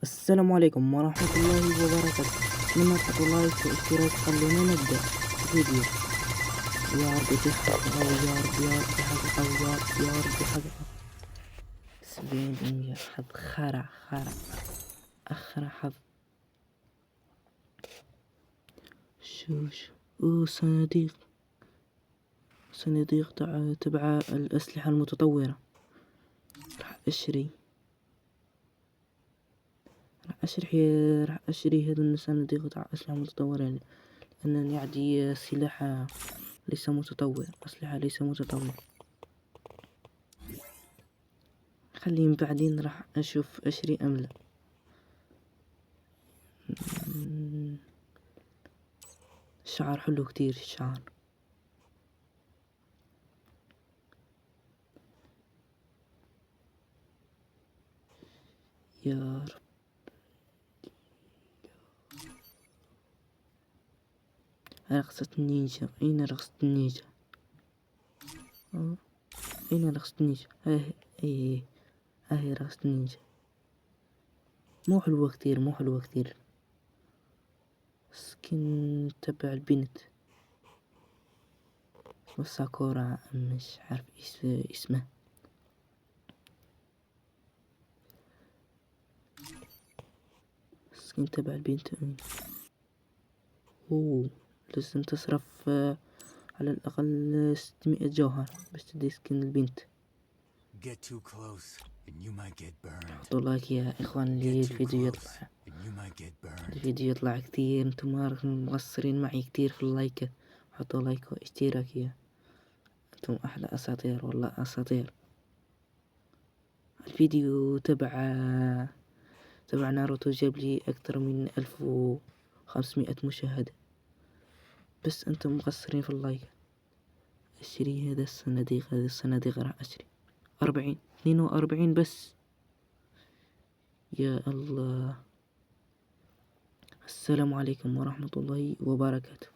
السلام عليكم ورحمة الله وبركاته. أتمنى تحطوا لايك واشتراك. خلونا نبدأ الفيديو. يا رب تحقق، يا رب يا رب تحقق، يا رب يا رب تحقق. 70% حظ. خرع أخرع حظ. شوش صناديق تبع الأسلحة المتطورة. راح أشري هذا الصناديق تاع أسلحة متطورة، لأنني عندي سلاح ليس متطور، أسلحة ليس متطور. خليهم بعدين راح أشوف أشري أم لا. الشعر حلو كتير الشعر. يا رب. رقصة النينجا. أين رقصة النينجا؟ أين رقصة النينجا؟ هاي رقصة النينجا. مو حلوة كتير. سكن تبع البنت ساكورا، مش عارف اسمه. سكن تبع البنت. لازم تصرف على الأقل 600 جوهر باش تدي سكن البنت. حطوا لايك يا إخوان لي الفيديو يطلع كتير. انتم راكم مقصرين معي كتير في اللايك. حطوا لايك واشتراك يا انتم أحلى أساطير، والله أساطير. الفيديو تبع ناروتو جاب لي أكثر من 1500 مشاهدة، بس أنتم مقصرين في اللايك. أشتري هذا الصناديق راح أشتري 42 بس. يا الله. السلام عليكم ورحمة الله وبركاته.